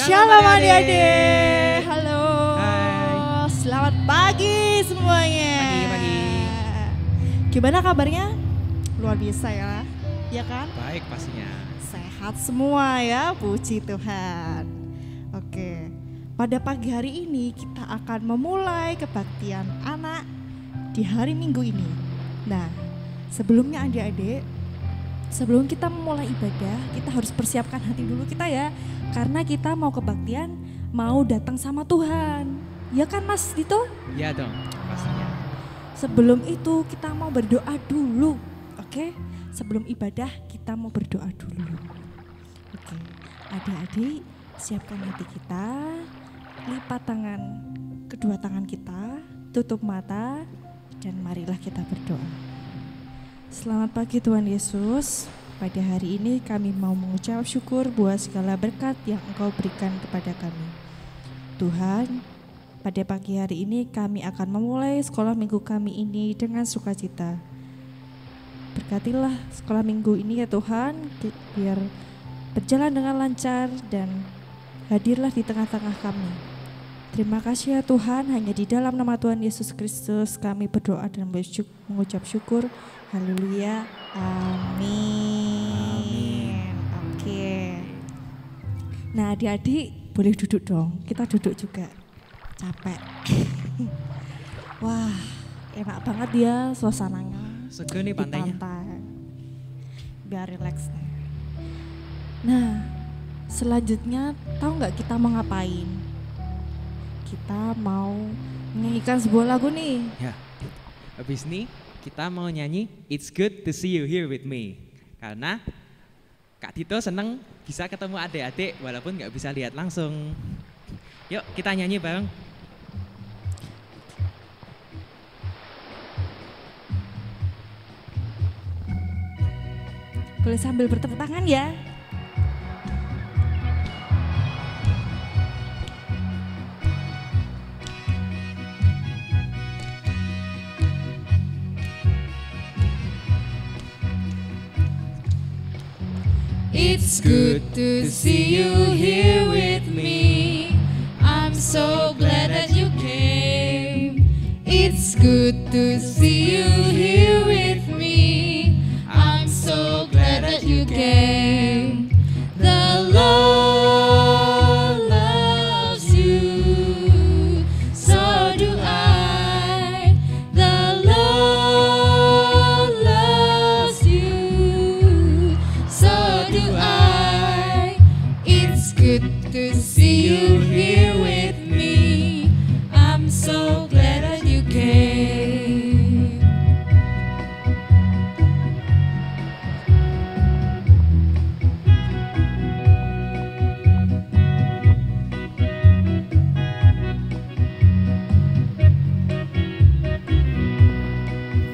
Shalom adik-adik. Halo. Hai. Selamat pagi semuanya. Pagi. Gimana kabarnya? Luar biasa ya. Ya kan? Baik pastinya. Sehat semua ya, puji Tuhan. Oke. Pada pagi hari ini kita akan memulai kebaktian anak di hari Minggu ini. Nah, sebelumnya adik-adik, sebelum kita memulai ibadah, kita harus persiapkan hati dulu kita ya. Karena kita mau kebaktian, mau datang sama Tuhan. Ya kan Mas Dito? Iya dong, pastinya. Sebelum itu kita mau berdoa dulu. Oke? Sebelum ibadah kita mau berdoa dulu. Oke. Adik-adik, siapkan hati kita. Lipat tangan, kedua tangan kita, tutup mata, dan marilah kita berdoa. Selamat pagi Tuhan Yesus. Pada hari ini kami mau mengucap syukur buat segala berkat yang Engkau berikan kepada kami. Tuhan, pada pagi hari ini kami akan memulai sekolah minggu kami ini dengan sukacita. Berkatilah sekolah minggu ini ya Tuhan, biar berjalan dengan lancar dan hadirlah di tengah-tengah kami. Terima kasih ya Tuhan, hanya di dalam nama Tuhan Yesus Kristus kami berdoa dan mengucap syukur. Haleluya, amin. Oke. Nah adik-adik boleh duduk dong, kita duduk juga. Capek. Wah, enak banget ya suasananya. Seger nih Di pantainya. pantai. Biar relax nih. Nah, selanjutnya tahu nggak kita mau ngapain? Kita mau menyanyikan sebuah lagu nih. Ya, habis ini kita mau nyanyi It's Good to See You Here With Me. Karena Kak Dito seneng bisa ketemu adik-adik walaupun nggak bisa lihat langsung. Yuk kita nyanyi bareng. Boleh sambil bertepuk tangan ya. It's good to see you here with me. I'm so glad that you came. It's good to see you here with me. I'm so glad that you came. The Lord loves you, so do I. The Lord loves you, so do I. It's good to see you here with me. I'm so glad that you came.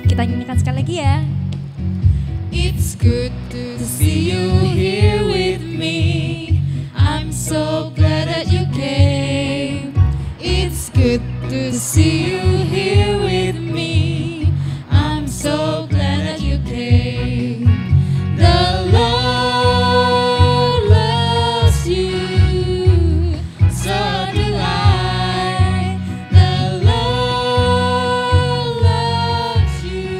Kita nyanyikan sekali lagi ya. It's good to see you here with me. I'm so glad that you came. It's good to see you here with me. I'm so glad that you came. The Lord loves you, so do I. The Lord loves you,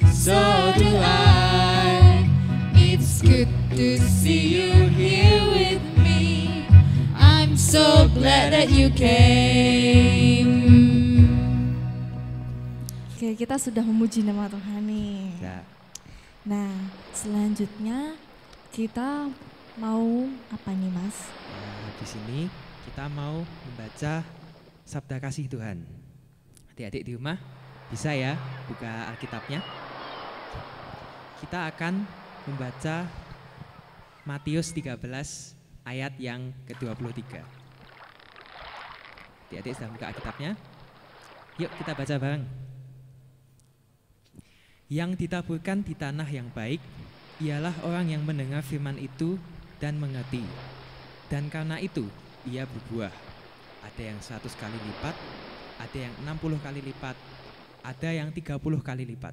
so do I. It's good to see you here with me. I'm so glad that you came. Oke, kita sudah memuji nama Tuhan nih. Ya, Nah, selanjutnya kita mau apa nih Mas? di sini kita mau membaca Sabda Kasih Tuhan. Adik-adik di rumah bisa ya buka Alkitabnya. Kita akan membaca Matius 13 ayat yang ke-23. Adik-adik sudah buka Alkitabnya? Yuk kita baca bareng. Yang ditaburkan di tanah yang baik ialah orang yang mendengar firman itu dan mengerti. Dan karena itu ia berbuah. Ada yang 100 kali lipat, ada yang 60 kali lipat, ada yang 30 kali lipat.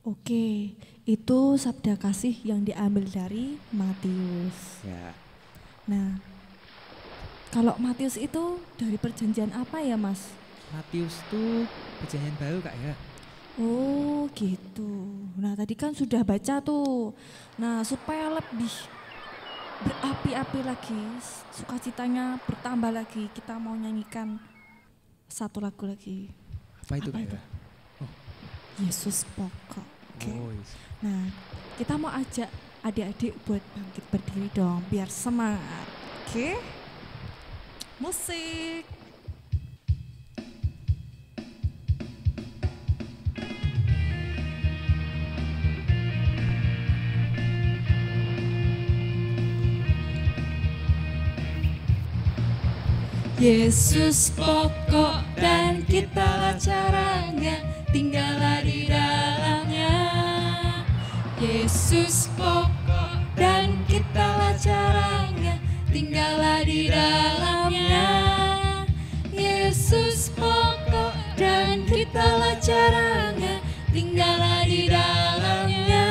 Oke, itu sabda kasih yang diambil dari Matius. Ya, Nah, Kalau Matius itu dari perjanjian apa ya Mas? Matius tuh perjanjian baru Kak ya. Oh gitu. Nah tadi kan sudah baca tuh. Nah supaya lebih berapi-api lagi, sukacitanya bertambah lagi, kita mau nyanyikan satu lagu lagi. Apa itu Apa Kak itu? ya? Yesus pokok. Oke. Oh, yes. Nah kita mau ajak adik-adik buat bangkit berdiri dong, biar semangat. Oke? Musik. Yesus pokok dan kitalah caranya, tinggallah di dalamnya. Yesus pokok dan kitalah caranya, tinggallah di dalamnya. Yesus pokok dan kitalah caranya, tinggallah di dalamnya.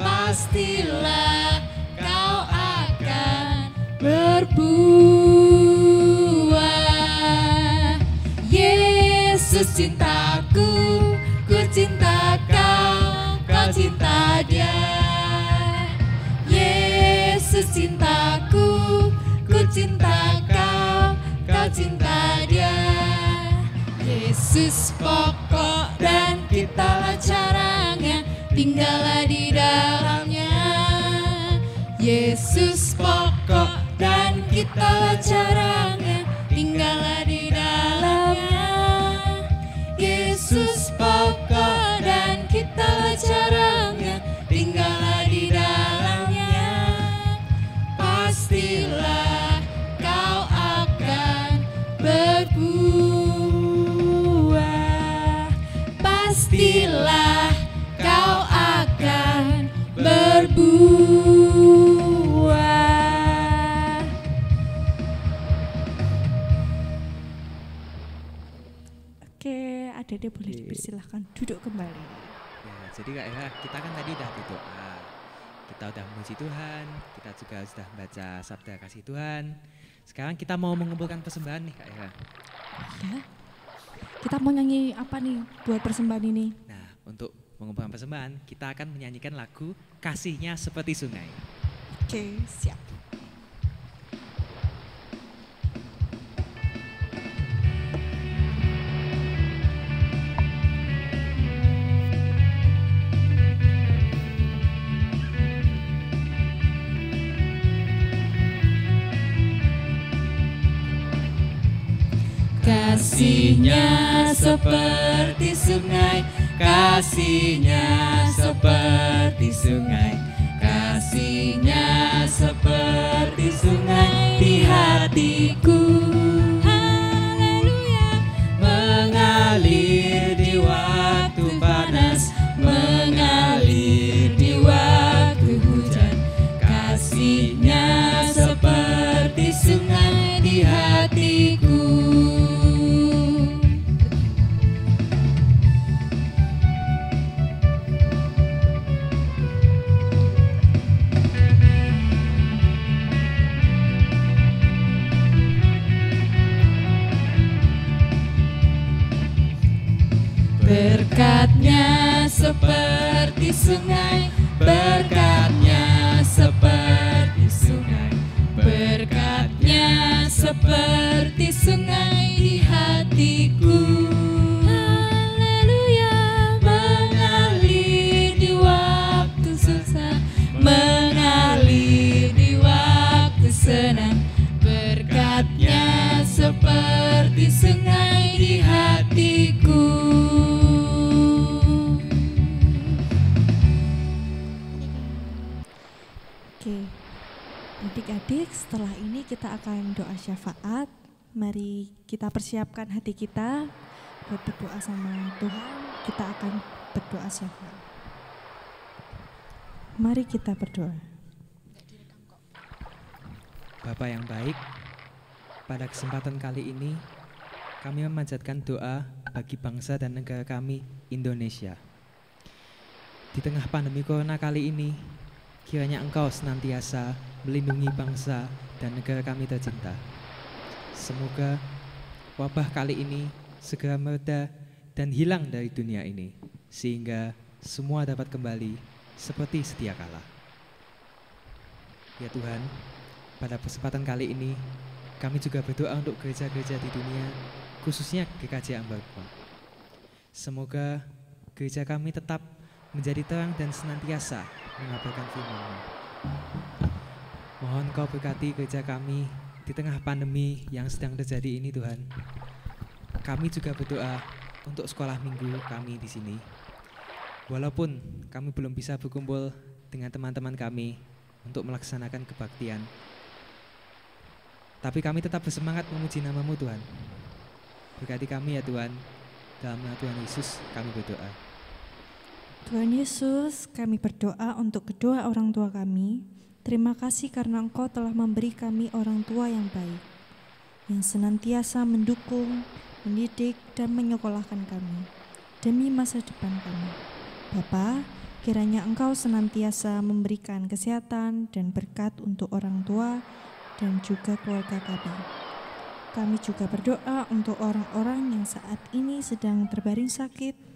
Pastilah kau akan berbuah. Yesus cintaku, ku cinta kau, kau cinta dia. Yesus cintaku, ku cinta kau, kau cinta dia. Yesus pokok dan kitalah caranya, tinggallah di dalamnya. Yesus pokok dan kitalah caranya, tinggallah di dalamnya. Yesus pokok dan kitalah caranya, tinggallah di dalamnya. Pastilah kau akan berbuah. Pastilah kau akan berbuah. Oke, adik-adik boleh dipersilahkan duduk kembali. Ya, jadi Kak ya, kita kan tadi udah berdoa. Kita udah memuji Tuhan, kita juga sudah baca sabda kasih Tuhan. Sekarang kita mau mengumpulkan persembahan nih Kak ya. Ya, kita mau nyanyi apa nih buat persembahan ini? Nah, untuk mengumpulkan persembahan, kita akan menyanyikan lagu Kasihnya Seperti Sungai. Oke, siap. Kasihnya seperti sungai, kasihnya seperti sungai, kasihnya seperti sungai di hatiku. Haleluya. Mengalir di waktu panas, mengalir di waktu hujan. Kasihnya seperti sungai di hatiku. Berkatnya seperti sungai, berkatnya seperti sungai, berkatnya seperti sungai di hatiku. Haleluya. Mengalir di waktu susah, mengalir di waktu senang, berkatnya seperti sungai di hatiku. Oke, adik-adik, setelah ini kita akan doa syafaat. Mari kita persiapkan hati kita buat berdoa sama Tuhan. Kita akan berdoa syafaat. Mari kita berdoa. Bapa yang baik, pada kesempatan kali ini kami memanjatkan doa bagi bangsa dan negara kami, Indonesia. Di tengah pandemi corona kali ini, kiranya Engkau senantiasa melindungi bangsa dan negara kami tercinta. Semoga wabah kali ini segera mereda dan hilang dari dunia ini, sehingga semua dapat kembali seperti sedia kala. Ya Tuhan, pada kesempatan kali ini kami juga berdoa untuk gereja-gereja di dunia, khususnya GKJ Ambarukmo. Semoga gereja kami tetap menjadi terang dan senantiasa mengabarkan firman-Mu. Mohon Kau berkati gereja kami di tengah pandemi yang sedang terjadi ini Tuhan. Kami juga berdoa untuk sekolah minggu kami di sini. Walaupun kami belum bisa berkumpul dengan teman-teman kami untuk melaksanakan kebaktian, tapi kami tetap bersemangat memuji nama-Mu Tuhan. Berkati kami ya Tuhan, dalam nama Tuhan Yesus kami berdoa. Tuhan Yesus, kami berdoa untuk kedua orang tua kami. Terima kasih karena Engkau telah memberi kami orang tua yang baik, yang senantiasa mendukung, mendidik, dan menyekolahkan kami demi masa depan kami. Bapa, kiranya Engkau senantiasa memberikan kesehatan dan berkat untuk orang tua dan juga keluarga kami. Kami juga berdoa untuk orang-orang yang saat ini sedang terbaring sakit.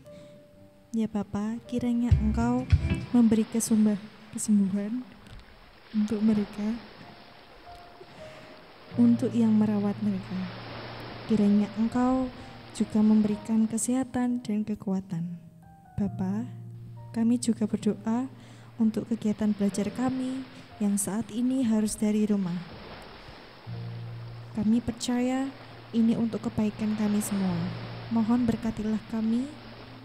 Ya Bapa, kiranya Engkau memberi kesembuhan untuk mereka, untuk yang merawat mereka. Kiranya Engkau juga memberikan kesehatan dan kekuatan. Bapa, kami juga berdoa untuk kegiatan belajar kami yang saat ini harus dari rumah. Kami percaya ini untuk kebaikan kami semua. Mohon berkatilah kami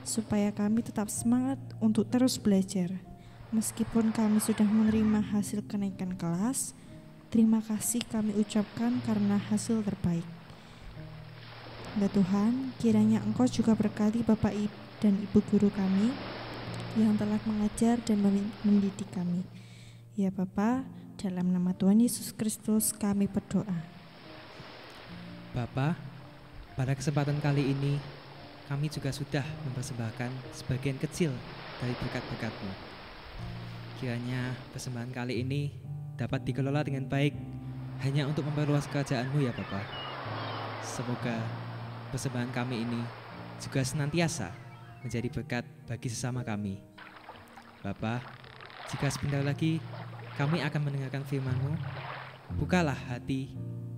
supaya kami tetap semangat untuk terus belajar. Meskipun kami sudah menerima hasil kenaikan kelas, terima kasih kami ucapkan karena hasil terbaik. Ya Tuhan, kiranya Engkau juga berkati Bapak dan Ibu guru kami yang telah mengajar dan mendidik kami. Ya Bapa, dalam nama Tuhan Yesus Kristus kami berdoa. Bapa, pada kesempatan kali ini kami juga sudah mempersembahkan sebagian kecil dari berkat-berkat-Mu. Kiranya persembahan kali ini dapat dikelola dengan baik hanya untuk memperluas kerajaan-Mu ya Bapa. Semoga persembahan kami ini juga senantiasa menjadi berkat bagi sesama kami. Bapa, jika sebentar lagi kami akan mendengarkan firman-Mu, bukalah hati,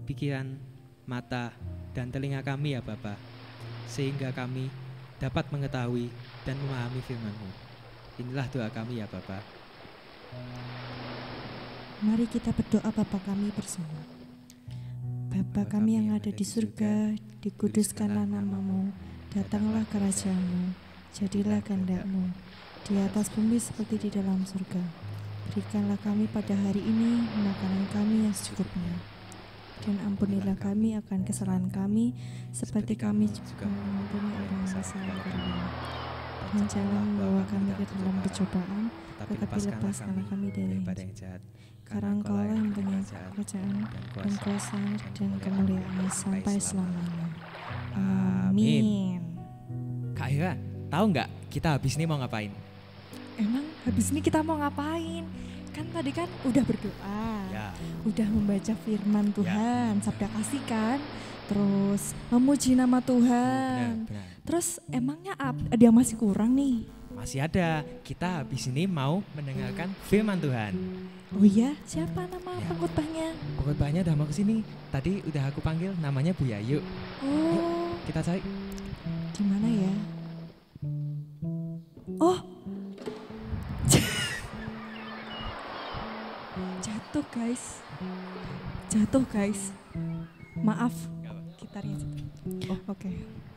pikiran, mata, dan telinga kami ya Bapa, sehingga kami dapat mengetahui dan memahami firman-Mu. Inilah doa kami ya Bapa. Mari kita berdoa Bapa kami bersama. Bapa kami yang ada di surga, dikuduskanlah nama-Mu, datanglah kerajaan-Mu, jadilah kehendak-Mu, di atas bumi seperti di dalam surga. Berikanlah kami pada hari ini makanan kami yang secukupnya, dan ampunilah kami akan kesalahan kami, seperti kami juga mengampuni orang yang bersalah kepada kami. Dan jangan membawa kami ke dalam pencobaan, tetapi lepaskanlah kami dari yang jahat. Karena Engkaulah yang punya kerajaan dan kuasa dan kemuliaan sampai selamanya. Amin. Kak Hera, tahu nggak kita habis ini mau ngapain? Emang habis ini kita mau ngapain? Kan tadi kan udah berdoa, udah membaca firman Tuhan, sabda kasih kan, terus memuji nama Tuhan. Benar. Terus emangnya ada yang masih kurang nih? Masih ada, kita habis ini mau mendengarkan firman Tuhan. Oh iya, siapa nama pengkhotbahnya? Pengkhotbahnya udah mau kesini, tadi udah aku panggil, namanya Bu Yayu. Oh, Yuk, kita cari. gimana ya? Oh, jatuh guys, maaf, gitarnya jatuh. Oh, oke.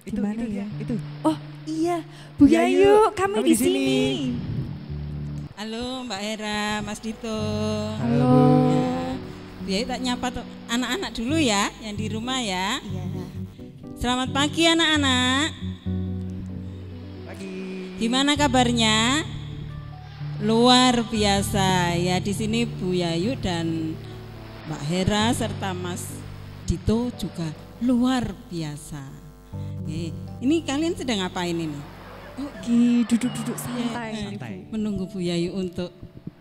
Gimana ya? Itu. Oh iya, Bu Yayu, kami di sini. Halo Mbak Hera, Mas Dito. Halo. Ya, Bu Yayu tak nyapa anak-anak dulu ya, yang di rumah ya. Iya. Selamat pagi anak-anak. Pagi. Gimana kabarnya? Luar biasa ya, di sini Bu Yayu dan Mbak Hera serta Mas Dito juga luar biasa. Ini kalian sedang ngapain ini? Oh, duduk-duduk santai. Santai. Menunggu Bu Yayu untuk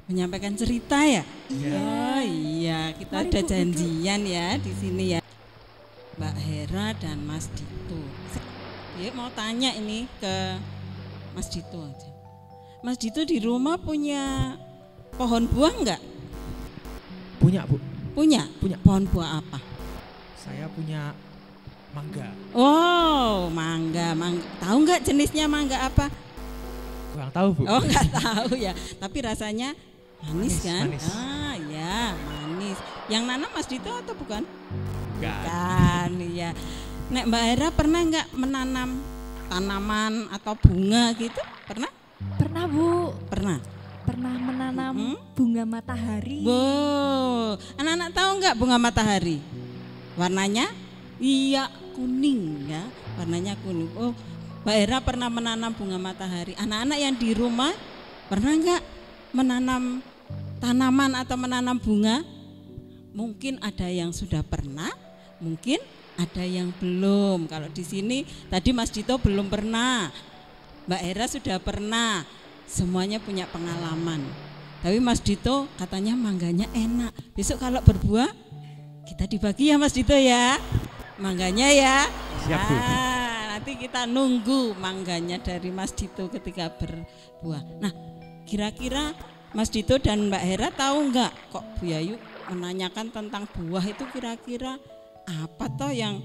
menyampaikan cerita ya? Iya. Oh iya, kita Mari, ada Bu, janjian ya di sini ya. Mbak Hera dan Mas Dito. Ya, mau tanya ini ke Mas Dito aja. Mas Dito di rumah punya pohon buah enggak? Punya, Bu. Punya? Punya. Pohon buah apa? Saya punya mangga. Oh, mangga. Tahu enggak jenisnya mangga apa? Kurang tahu, Bu. Oh, enggak tahu ya. Tapi rasanya manis kan? Manis. Ah, ya, manis. Yang nanam Mas Dito atau bukan? Enggak. Kan, iya. Nek Mbak Hera pernah enggak menanam tanaman atau bunga gitu? Pernah? Pernah Bu, Pernah. pernah menanam Mm-mm. bunga matahari. Wow, anak-anak tahu nggak bunga matahari? Warnanya? Iya, kuning ya, warnanya kuning. Oh, Mbak Hera pernah menanam bunga matahari. Anak-anak yang di rumah pernah nggak menanam tanaman atau menanam bunga? Mungkin ada yang sudah pernah, mungkin ada yang belum. Kalau di sini tadi Mas Dito belum pernah, Mbak Hera sudah pernah. Semuanya punya pengalaman. Tapi Mas Dito katanya mangganya enak. Besok kalau berbuah kita dibagi ya Mas Dito ya. Mangganya ya. Siap, Bu. Nanti kita nunggu mangganya dari Mas Dito ketika berbuah. Nah, kira-kira Mas Dito dan Mbak Hera tahu nggak kok Bu Yayu menanyakan tentang buah itu kira-kira apa toh yang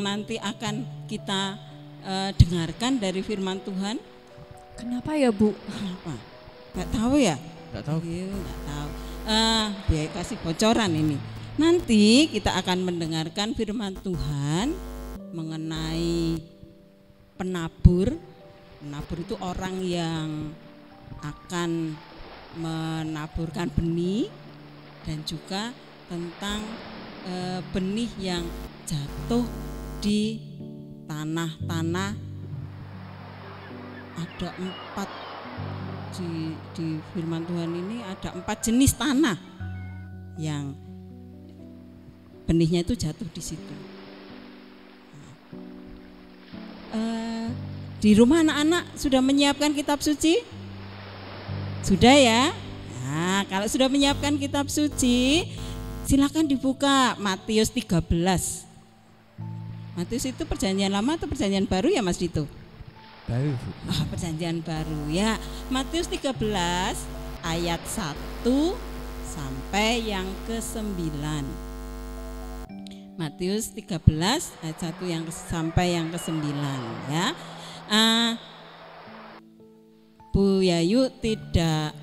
nanti akan kita dengarkan dari firman Tuhan? Kenapa ya Bu? Kenapa? Nggak tahu ya? Enggak tahu. Iya, nggak tahu. Biar kasih bocoran ini. Nanti kita akan mendengarkan firman Tuhan mengenai penabur. Penabur itu orang yang akan menaburkan benih dan juga tentang benih yang jatuh di tanah-tanah. Ada 4 di firman Tuhan ini ada 4 jenis tanah yang benihnya itu jatuh di situ. Di rumah anak-anak sudah menyiapkan kitab suci? Sudah ya? Nah, kalau sudah menyiapkan kitab suci, silakan dibuka Matius 13. Matius itu perjanjian lama atau perjanjian baru ya Mas Dito? Baru, Bu. Perjanjian baru ya. Matius 13 ayat 1 sampai yang ke-9. Matius 13 ayat 1 yang sampai yang ke-9 ya. Bu Yayu tidak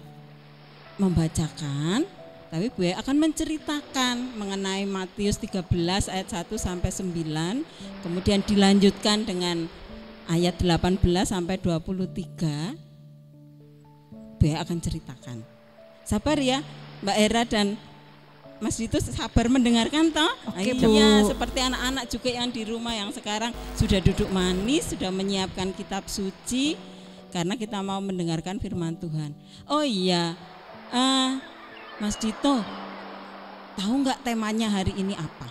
membacakan, tapi Bu Yayu akan menceritakan mengenai Matius 13 ayat 1 sampai 9, kemudian dilanjutkan dengan ayat 18 sampai 23. Bu Yayu akan ceritakan. Sabar ya Mbak Hera dan Mas Dito, sabar mendengarkan toh? Oke, Iya, Bu. seperti anak-anak juga yang di rumah yang sekarang sudah duduk manis, sudah menyiapkan kitab suci karena kita mau mendengarkan firman Tuhan. Oh iya, Mas Dito, tahu nggak temanya hari ini apa?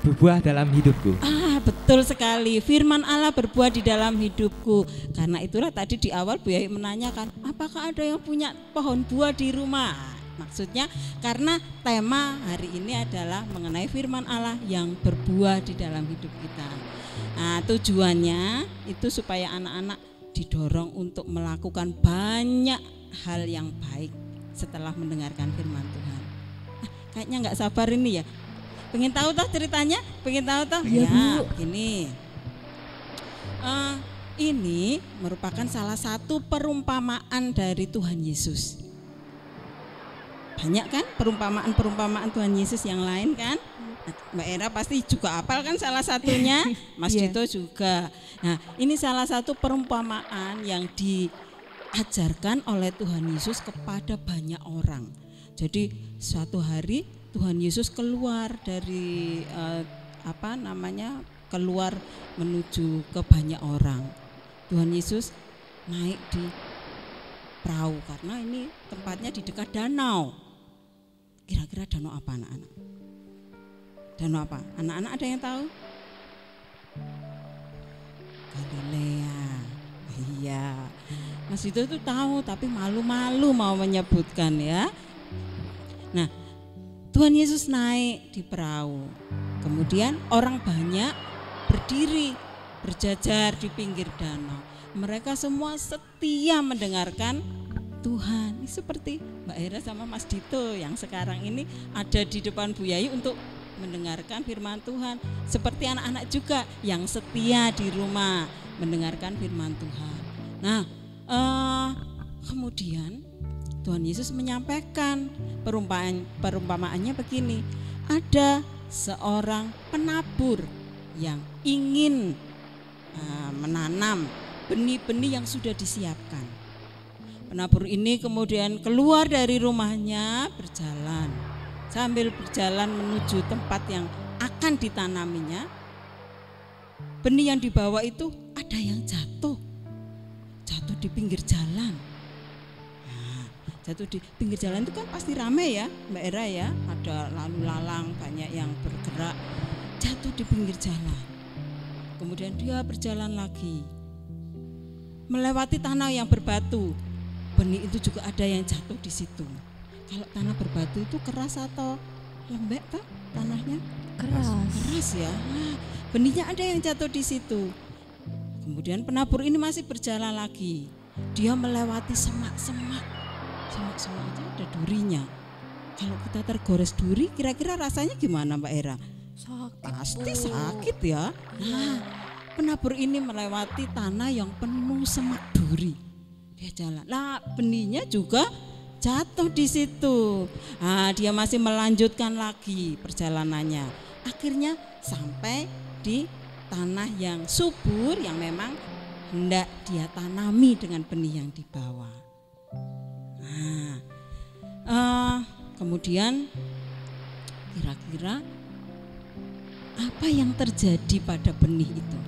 Berbuah dalam hidupku. Betul sekali, firman Allah berbuah di dalam hidupku. Karena itulah tadi di awal Bu Yayu menanyakan, apakah ada yang punya pohon buah di rumah? Maksudnya karena tema hari ini adalah mengenai firman Allah yang berbuah di dalam hidup kita. Nah, tujuannya itu supaya anak-anak didorong untuk melakukan banyak hal yang baik setelah mendengarkan firman Tuhan. Kayaknya nggak sabar ini ya. Pengen tahu toh ceritanya? Pengen tahu toh? Iya, Ya, Bu. begini. Ini merupakan salah satu perumpamaan dari Tuhan Yesus. Banyak kan perumpamaan Tuhan Yesus yang lain kan? Mbak Era pasti juga hafal kan salah satunya, Mas Iya. Dito juga. Nah, ini salah satu perumpamaan yang diajarkan oleh Tuhan Yesus kepada banyak orang. Jadi suatu hari Tuhan Yesus keluar dari keluar menuju ke banyak orang. Tuhan Yesus naik di perahu karena ini tempatnya di dekat danau. Kira-kira danau apa anak-anak? Danau apa? Anak-anak ada yang tahu? Galilea. Iya, Mas Dito itu tahu tapi malu-malu mau menyebutkan ya. Nah, Tuhan Yesus naik di perahu. Kemudian orang banyak berdiri, berjajar di pinggir danau. Mereka semua setia mendengarkan Tuhan. Ini seperti Mbak Hera sama Mas Dito yang sekarang ini ada di depan Bu Yayu untuk mendengarkan firman Tuhan. Seperti anak-anak juga yang setia di rumah mendengarkan firman Tuhan. Nah, kemudian Tuhan Yesus menyampaikan perumpamaannya begini. Ada seorang penabur yang ingin menanam benih-benih yang sudah disiapkan. Penabur ini kemudian keluar dari rumahnya berjalan. Sambil berjalan menuju tempat yang akan ditanaminya, benih yang dibawa itu ada yang jatuh di pinggir jalan. Nah, jatuh di pinggir jalan itu kan pasti ramai ya Mbak Era ya, ada lalu lalang banyak yang bergerak, jatuh di pinggir jalan. Kemudian dia berjalan lagi, melewati tanah yang berbatu, benih itu juga ada yang jatuh di situ. Kalau tanah berbatu itu keras atau lembek toh tanahnya? Keras ya. Nah, benihnya ada yang jatuh di situ. Kemudian penabur ini masih berjalan lagi. Dia melewati semak-semak. Semak-semak itu ada durinya. Kalau kita tergores duri, kira-kira rasanya gimana Mbak Era? Sakit. Pasti sakit ya. Nah, penabur ini melewati tanah yang penuh semak duri. Dia jalan. Nah, benihnya juga jatuh di situ. Nah, dia masih melanjutkan lagi perjalanannya. Akhirnya sampai di tanah yang subur yang memang hendak dia tanami dengan benih yang dibawa. Nah, kemudian kira-kira apa yang terjadi pada benih itu?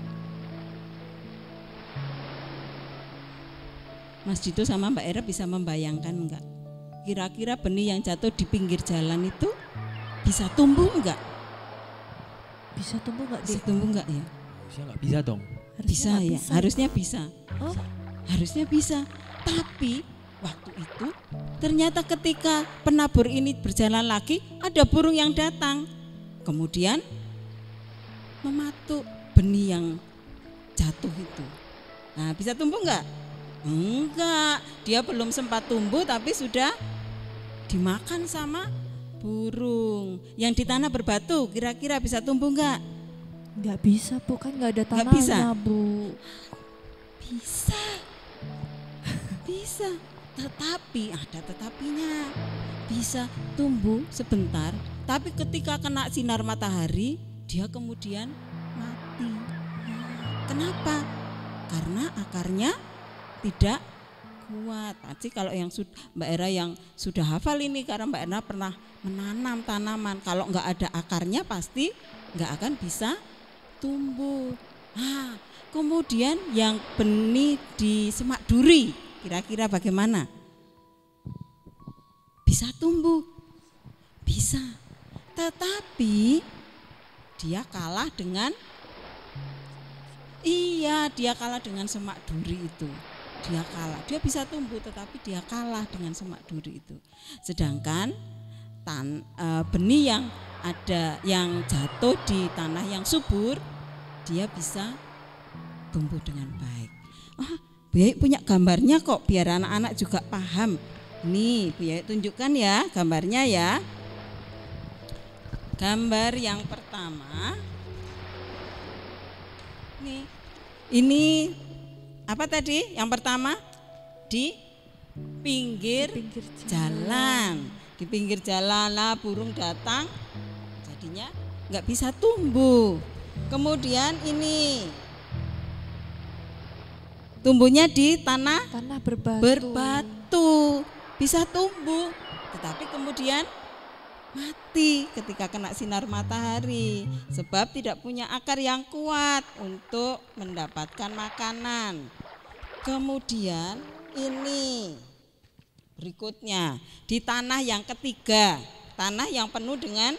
Mas Dito sama Mbak Era bisa membayangkan enggak? Kira-kira benih yang jatuh di pinggir jalan itu bisa tumbuh enggak? Bisa tumbuh nggak? Bisa tumbuh enggak ya? Harusnya nggak bisa dong. Bisa ya, harusnya bisa. Oh, Harusnya bisa. Tapi waktu itu ternyata ketika penabur ini berjalan lagi, ada burung yang datang. Kemudian mematuk benih yang jatuh itu. Nah, bisa tumbuh enggak? Enggak, dia belum sempat tumbuh tapi sudah dimakan sama burung. Yang di tanah berbatu kira-kira bisa tumbuh enggak? nggak bisa Bu, kan nggak ada Nggak bisa? tanahnya Bu. Bisa. Bisa. Tetapi ada tetapinya. Bisa tumbuh sebentar, tapi ketika kena sinar matahari, dia kemudian mati. Kenapa? Karena akarnya tidak kuat. Pasti kalau yang Mbak Era yang sudah hafal ini, karena Mbak Era pernah menanam tanaman, kalau nggak ada akarnya pasti nggak akan bisa tumbuh. Nah, kemudian yang benih di semak duri, kira-kira bagaimana? Bisa tumbuh, bisa. Tetapi dia kalah dengan semak duri itu. Dia kalah. Dia bisa tumbuh tetapi dia kalah dengan semak duri itu. Sedangkan benih yang ada yang jatuh di tanah yang subur, dia bisa tumbuh dengan baik. Bu Yayu punya gambarnya kok biar anak-anak juga paham. Nih, Bu Yayu tunjukkan ya gambarnya ya. Gambar yang pertama. Nih. Ini apa tadi? Yang pertama di pinggir jalan. Di pinggir jalan lah burung datang, jadinya nggak bisa tumbuh. Kemudian ini tumbuhnya di tanah berbatu, bisa tumbuh, tetapi kemudian mati ketika kena sinar matahari sebab tidak punya akar yang kuat untuk mendapatkan makanan. Kemudian ini berikutnya di tanah yang ketiga, tanah yang penuh dengan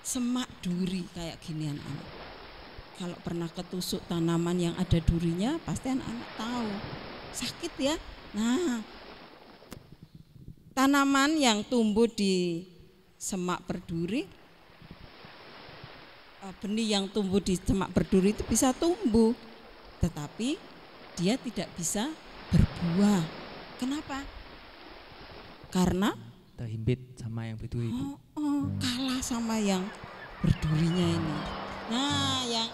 semak duri kayak ginian. kalau pernah ketusuk tanaman yang ada durinya, pasti anak-anak tahu. Sakit ya. Nah, tanaman yang tumbuh di semak berduri, benih yang tumbuh di semak berduri itu bisa tumbuh, tetapi dia tidak bisa berbuah. Kenapa? Karena Terhimpit sama yang berduri, Bu. kalah sama yang berdurinya ini. Nah, yang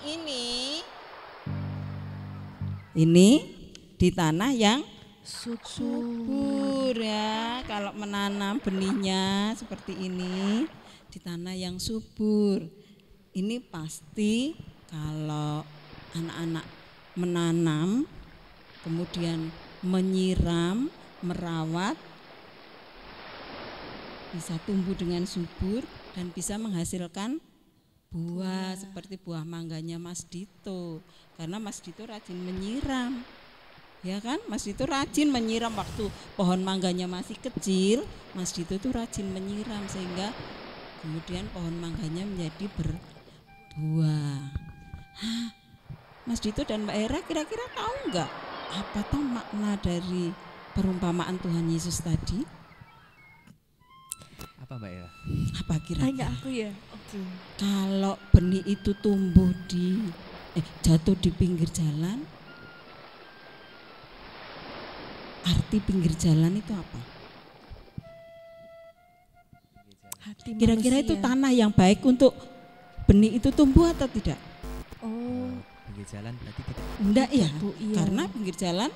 ini di tanah yang subur ya. Kalau menanam benihnya seperti ini di tanah yang subur, ini pasti kalau anak-anak menanam, kemudian menyiram, merawat, bisa tumbuh dengan subur dan bisa menghasilkan buah seperti buah mangganya Mas Dito. Karena Mas Dito rajin menyiram. Ya kan? Mas Dito rajin menyiram waktu pohon mangganya masih kecil. Mas Dito tuh rajin menyiram sehingga kemudian pohon mangganya menjadi berbuah. Mas Dito dan Mbak Hera kira-kira tahu enggak apa toh makna dari perumpamaan Tuhan Yesus tadi? Apa Mbak Ella? Apa kira-kira? Tanya aku ya. Oke. Kalau benih itu tumbuh jatuh di pinggir jalan, arti pinggir jalan itu apa? Hati Kira-kira manusia. itu tanah yang baik untuk benih itu tumbuh atau tidak? Oh, Pinggir jalan berarti tidak. Enggak ya, Bu, iya. karena pinggir jalan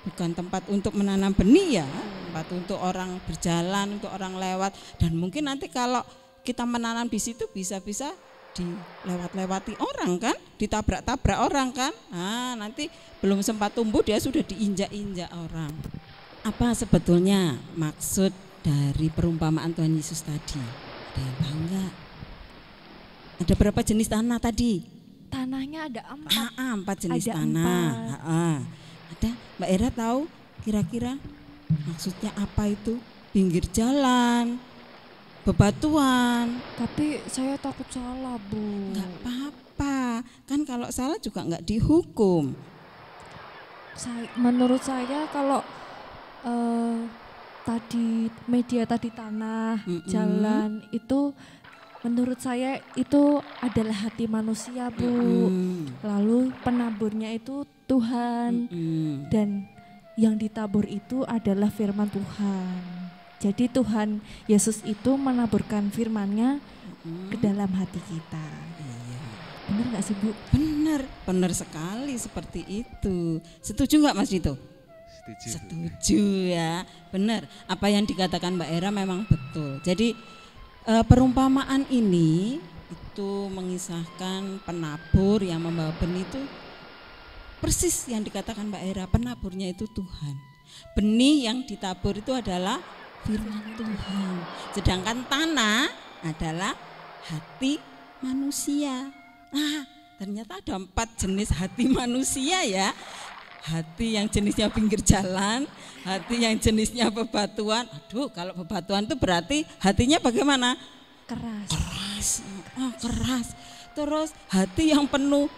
bukan tempat untuk menanam benih ya, tempat untuk orang berjalan, untuk orang lewat. Dan mungkin nanti kalau kita menanam di situ bisa-bisa dilewat-lewati orang kan, ditabrak-tabrak orang kan. Nah, nanti belum sempat tumbuh dia sudah diinjak-injak orang. Apa sebetulnya maksud dari perumpamaan Tuhan Yesus tadi? Ada yang tahu enggak? Ada berapa jenis tanah tadi? tanahnya ada 4. 4 jenis Ada tanah. 4. Ada, Mbak Era tahu kira-kira maksudnya apa itu? Pinggir jalan, bebatuan. Tapi saya takut salah, Bu. Enggak apa-apa, kan kalau salah juga enggak dihukum. Menurut saya kalau tadi media tadi tanah, jalan itu menurut saya itu adalah hati manusia, Bu. Lalu penaburnya itu Tuhan dan yang ditabur itu adalah firman Tuhan. Jadi Tuhan Yesus itu menaburkan firman-Nya ke dalam hati kita. Benar nggak sih, Bu? Benar sekali seperti itu. Setuju nggak Mas Dito? Setuju ya, benar. Apa yang dikatakan Mbak Era memang betul. Jadi perumpamaan ini itu mengisahkan penabur yang membawa benih itu persis yang dikatakan Mbak Era, penaburnya itu Tuhan. Benih yang ditabur itu adalah firman Tuhan. Sedangkan tanah adalah hati manusia. Nah, ternyata ada 4 jenis hati manusia ya. Hati yang jenisnya pinggir jalan, hati yang jenisnya bebatuan. Aduh, kalau bebatuan itu berarti hatinya bagaimana? Keras. Keras. Terus hati yang penuh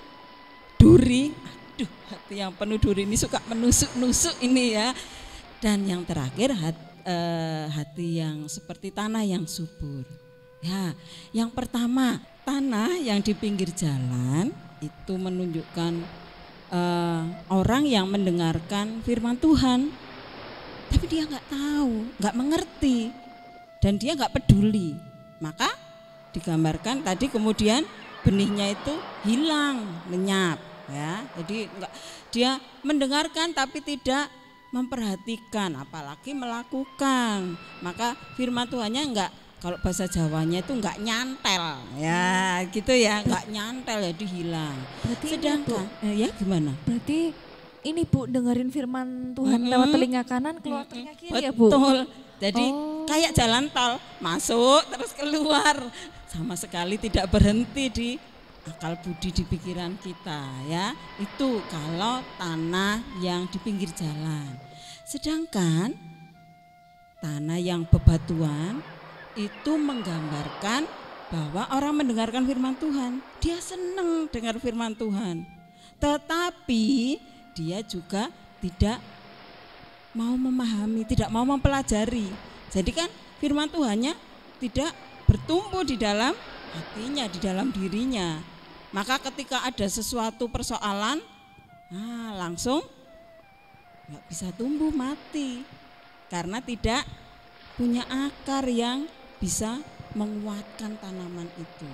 duri. Aduh, hati yang penuh duri ini suka menusuk-nusuk ini ya. Dan yang terakhir hati yang seperti tanah yang subur. Ya, yang pertama tanah yang di pinggir jalan itu menunjukkan orang yang mendengarkan firman Tuhan, tapi dia nggak tahu, nggak mengerti, dan dia nggak peduli. Maka digambarkan tadi kemudian benihnya itu hilang, lenyap, ya. Jadi dia mendengarkan tapi tidak memperhatikan, apalagi melakukan. Maka firman Tuhannya enggak, kalau bahasa Jawanya itu enggak nyantel, ya gitu ya, enggak nyantel, jadi hilang. Berarti Sedangkan ya gimana? Berarti ini Bu dengerin firman Tuhan lewat telinga kanan keluar telinga kiri ya Bu? Betul. Jadi kayak jalan tol, masuk terus keluar, sama sekali tidak berhenti di akal budi di pikiran kita ya. Itu kalau tanah yang di pinggir jalan. Sedangkan tanah yang bebatuan itu menggambarkan bahwa orang mendengarkan firman Tuhan, dia senang dengar firman Tuhan. Tetapi dia juga tidak mau memahami, tidak mau mempelajari. Jadi kan firman Tuhannya tidak bertumbuh di dalam hatinya, di dalam dirinya. Maka ketika ada sesuatu persoalan, langsung nggak bisa tumbuh, mati. Karena tidak punya akar yang bisa menguatkan tanaman itu.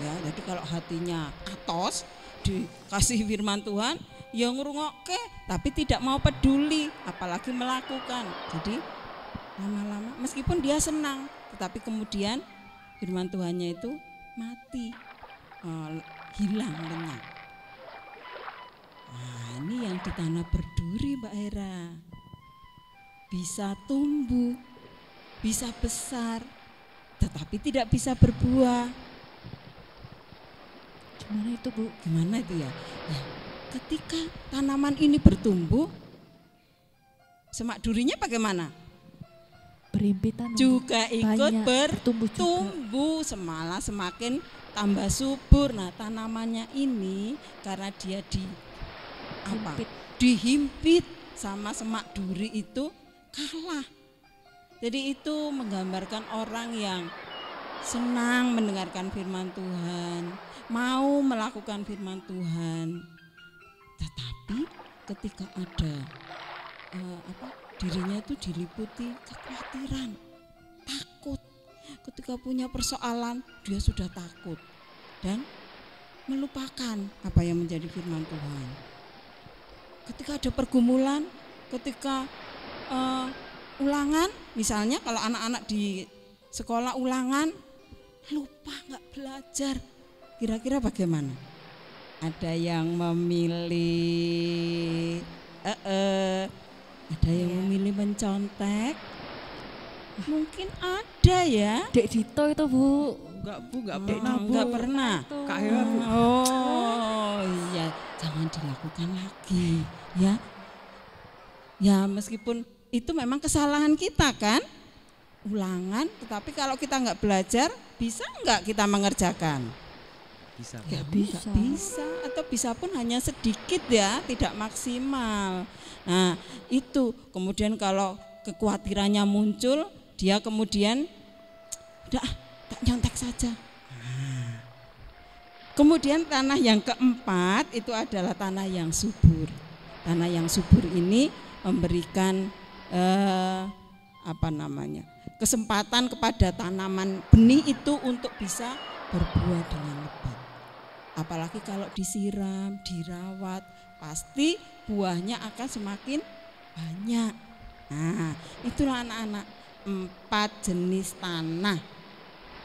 Ya, jadi kalau hatinya atos dikasih firman Tuhan, ya ngrungokke tapi tidak mau peduli, apalagi melakukan. Jadi lama-lama meskipun dia senang, tetapi kemudian firman Tuhannya itu mati, hilang lenyap. Nah, ini yang ditanam berduri, Mbak Hera. Bisa tumbuh, bisa besar, tetapi tidak bisa berbuah. Gimana itu, Bu? Gimana itu ya? Ya, ketika tanaman ini bertumbuh, semak durinya bagaimana? Berhimpitan Juga ikut banyak, bertumbuh juga. bertumbuh, semalah semakin tambah subur. Nah, tanamannya ini karena dia dihimpit sama semak duri itu kalah. Jadi itu menggambarkan orang yang senang mendengarkan firman Tuhan, mau melakukan firman Tuhan, tetapi ketika ada dirinya itu diliputi kekhawatiran, takut. Ketika punya persoalan dia sudah takut dan melupakan apa yang menjadi firman Tuhan. Ketika ada pergumulan, ketika ulangan, misalnya kalau anak-anak di sekolah ulangan, lupa nggak belajar, kira-kira bagaimana? Ada yang memilih ada yang memilih mencontek, mungkin ada ya. Dek Dito itu, Bu. Enggak pernah, Bu. Enggak pernah. Kak Hera, Bu. Oh iya, jangan dilakukan lagi ya. Ya meskipun itu memang kesalahan kita kan, ulangan, tetapi kalau kita nggak belajar, bisa nggak kita mengerjakan? Bisa. Ya, bisa. nggak bisa, atau bisa pun hanya sedikit ya, tidak maksimal. Nah itu kemudian kalau kekhawatirannya muncul, dia kemudian udah tak nyontek saja. Kemudian tanah yang keempat itu adalah tanah yang subur. Tanah yang subur ini memberikan kesempatan kepada tanaman benih itu untuk bisa berbuah dengan lebat. Apalagi kalau disiram, dirawat, pasti buahnya akan semakin banyak. Nah, itulah anak-anak, 4 jenis tanah,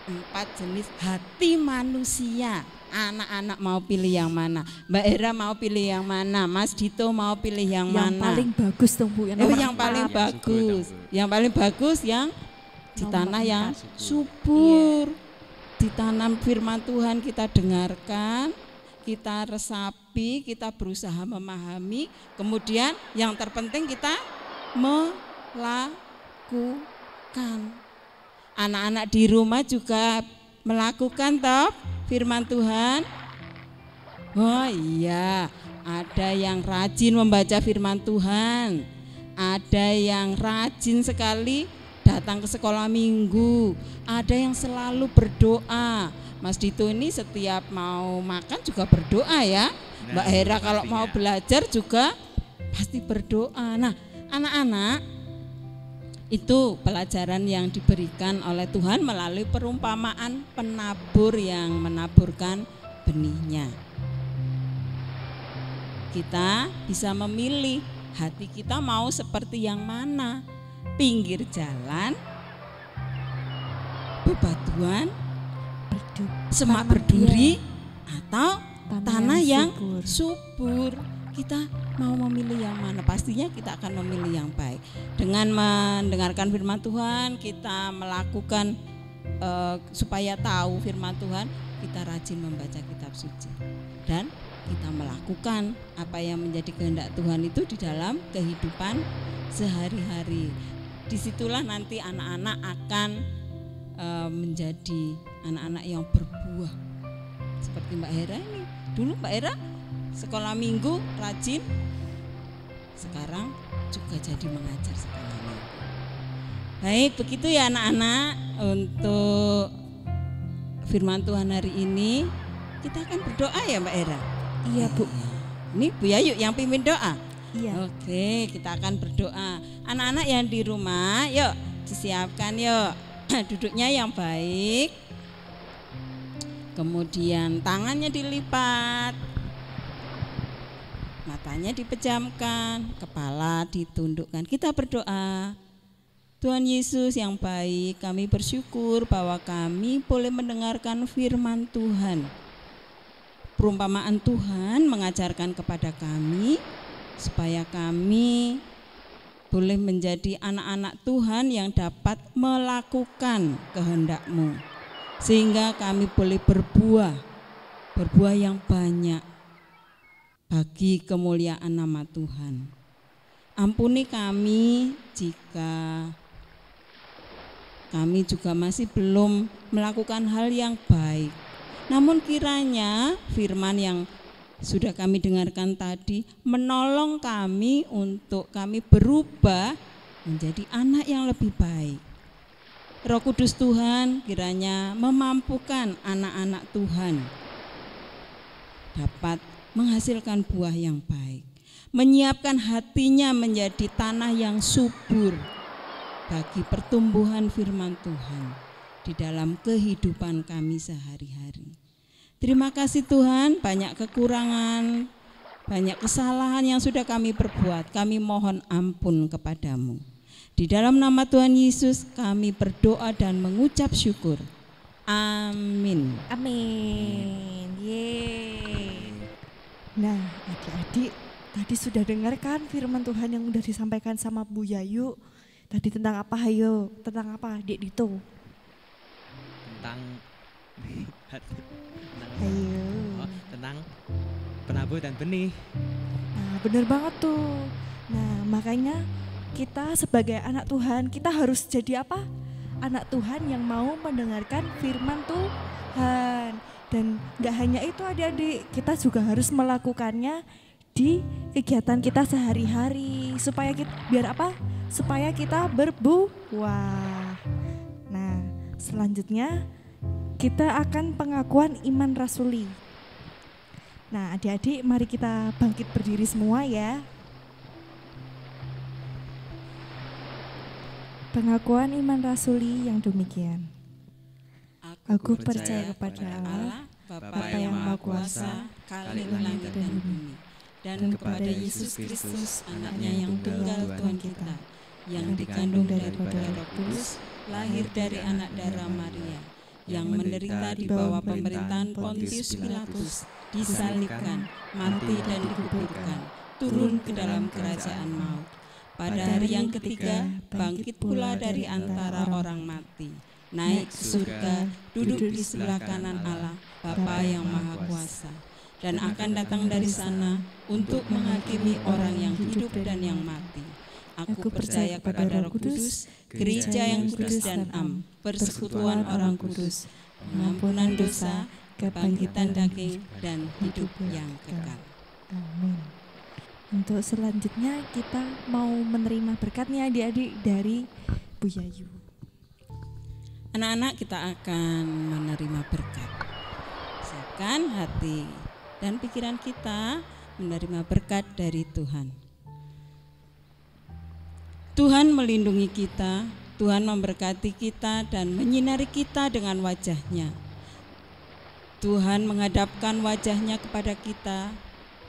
4 jenis hati manusia. Anak-anak mau pilih yang mana? Mbak Hera mau pilih yang mana? Mas Dito mau pilih yang mana? Yang paling bagus dong, Bu. Yang paling bagus. Yang paling bagus yang di tanah yang subur. Ditanam firman Tuhan, kita dengarkan, kita resapi, kita berusaha memahami, kemudian yang terpenting kita melakukan. Anak-anak di rumah juga melakukan toh firman Tuhan. Oh iya, ada yang rajin membaca firman Tuhan, ada yang rajin sekali datang ke sekolah minggu, ada yang selalu berdoa. Mas Dito ini setiap mau makan juga berdoa ya. Mbak Hera kalau mau belajar juga pasti berdoa. Nah, anak-anak, itu pelajaran yang diberikan oleh Tuhan melalui perumpamaan penabur yang menaburkan benihnya. Kita bisa memilih hati kita mau seperti yang mana, pinggir jalan, bebatuan, semak berduri, atau tanah yang subur. Kita mau memilih yang mana? Pastinya kita akan memilih yang baik. Dengan mendengarkan firman Tuhan, kita melakukan supaya tahu firman Tuhan, kita rajin membaca kitab suci dan kita melakukan apa yang menjadi kehendak Tuhan itu di dalam kehidupan sehari-hari. Disitulah nanti anak-anak akan menjadi anak-anak yang berbuah. Seperti Mbak Hera ini. Dulu Mbak Hera sekolah minggu rajin, sekarang juga jadi mengajar sekolah minggu. Baik, begitu ya anak-anak, untuk firman Tuhan hari ini kita akan berdoa ya Mbak Hera. Iya Bu. Ini Bu Yayu yang pimpin doa. Iya. Oke, kita akan berdoa. Anak-anak yang di rumah, yuk disiapkan yuk. Duduknya yang baik. Kemudian tangannya dilipat. Matanya dipejamkan, kepala ditundukkan. Kita berdoa. Tuhan Yesus yang baik, kami bersyukur bahwa kami boleh mendengarkan firman Tuhan. Perumpamaan Tuhan mengajarkan kepada kami supaya kami boleh menjadi anak-anak Tuhan yang dapat melakukan kehendak-Mu, sehingga kami boleh berbuah yang banyak bagi kemuliaan nama Tuhan. Ampuni kami jika kami juga masih belum melakukan hal yang baik. Namun kiranya firman yang sudah kami dengarkan tadi menolong kami untuk kami berubah menjadi anak yang lebih baik. Roh Kudus Tuhan kiranya memampukan anak-anak Tuhan dapat menghasilkan buah yang baik, menyiapkan hatinya menjadi tanah yang subur bagi pertumbuhan firman Tuhan di dalam kehidupan kami sehari-hari. Terima kasih Tuhan, banyak kekurangan, banyak kesalahan yang sudah kami perbuat. Kami mohon ampun kepadamu. Di dalam nama Tuhan Yesus kami berdoa dan mengucap syukur. Amin. Amin. Yeay. Nah, adik-adik tadi sudah dengarkan firman Tuhan yang sudah disampaikan sama Bu Yayu. Tadi tentang apa, Hayo? Tentang apa, Dek Dito? Tentang penabuh dan benih. Nah, benar banget tuh. Nah, makanya kita sebagai anak Tuhan, kita harus jadi apa? Anak Tuhan yang mau mendengarkan firman Tuhan. Dan gak hanya itu adik-adik, kita juga harus melakukannya di kegiatan kita sehari-hari. Supaya kita, biar apa? Supaya kita berbuah. Nah, selanjutnya kita akan pengakuan iman rasuli. Nah, adik-adik mari kita bangkit berdiri semua ya. Pengakuan iman rasuli yang demikian. Aku percaya kepada Allah, Bapa yang Maha Kuasa, Khalik langit dan bumi, dan kepada Yesus Kristus, anaknya yang tunggal Tuhan kita, yang dikandung daripada Roh Kudus, lahir dari anak darah Maria, yang menderita di bawah pemerintahan Pontius Pilatus, disalibkan, mati dan dikuburkan, turun ke dalam kerajaan maut. Pada hari yang ketiga, bangkit pula dari antara orang mati, naik ke surga, duduk di sebelah kanan Allah, Bapa yang Maha Kuasa, dan akan datang dari sana untuk menghakimi orang yang hidup dan yang mati. Aku percaya kepada Roh Kudus, gereja yang kudus dan am, persekutuan orang kudus, pengampunan dosa, kebangkitan daging, dan hidup yang kekal. Amin. Untuk selanjutnya kita mau menerima berkatnya adik-adik dari Bu Yayu. Anak-anak, kita akan menerima berkat. Siapkan hati dan pikiran kita menerima berkat dari Tuhan. Tuhan melindungi kita, Tuhan memberkati kita dan menyinari kita dengan wajah-Nya. Tuhan menghadapkan wajah-Nya kepada kita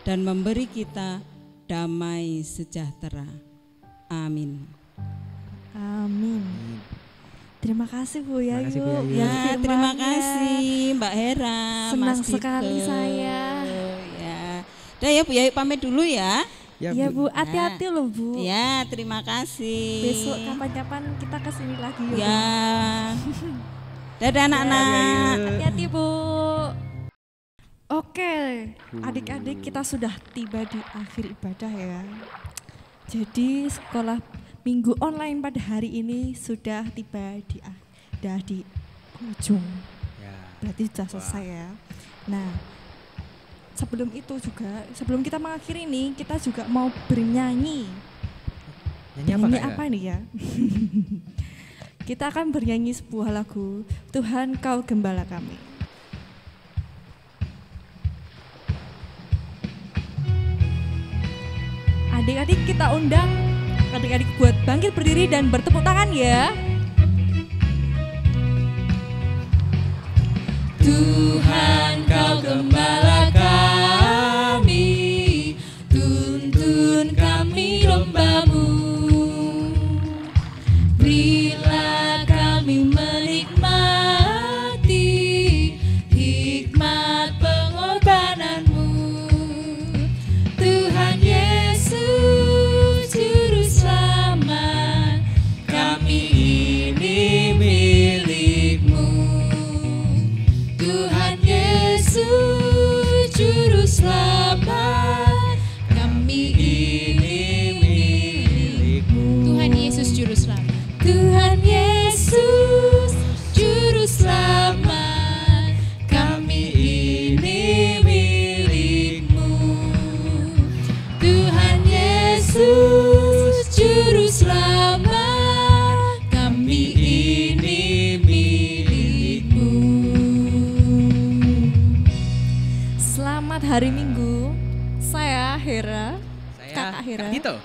dan memberi kita damai sejahtera. Amin. Amin. Terima kasih Bu Yayu. Ya, terima kasih Mbak Hera. Senang Mas sekali Dito. saya. Ya, udah ya Bu Yayu pamit dulu ya. Ya Bu, hati-hati loh Bu. Ya, terima kasih. Besok kapan-kapan kita kesini lagi yuk. Ya. Dadah anak-anak. Hati-hati Bu. Oke, adik-adik kita sudah tiba di akhir ibadah ya. Jadi sekolah minggu online pada hari ini sudah tiba di ujung. Ya, berarti sudah selesai ya. Nah, sebelum itu juga, sebelum kita mengakhiri ini, kita juga mau bernyanyi. Nyanyi Apa nih ya? Kita akan bernyanyi sebuah lagu, Tuhan Kau Gembala Kami. Adik-adik kita undang adik-adik buat bangkit berdiri dan bertepuk tangan ya. Tuhan Kau Gembala kami, tuntun kami domba-Mu. Berilah kami menikmati hikmat pengorbanan-Mu. Tuhan Yesus Juru Selamat, kami ini milik-Mu. Tuhan Yesus Juru Selamat, kami ini milik-Mu. Tuhan Yesus Juru Selamat. Tuhan Yesus Juru Selamat, kami ini milik-Mu. Tuhan Yesus Juru Selamat, kami ini milik-Mu. Selamat hari Minggu. Saya Hera, Saya Kakak Hera. Kak Dito.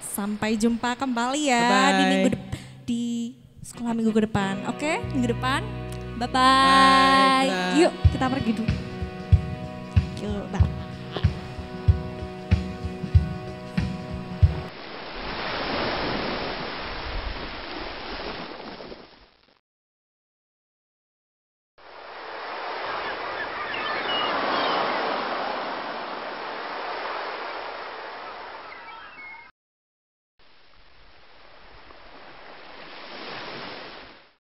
Sampai jumpa kembali ya Bye-bye. di sekolah minggu ke depan. Oke, minggu depan. Bye bye. Bye, Hera. Yuk kita pergi dulu. Yuk, bye.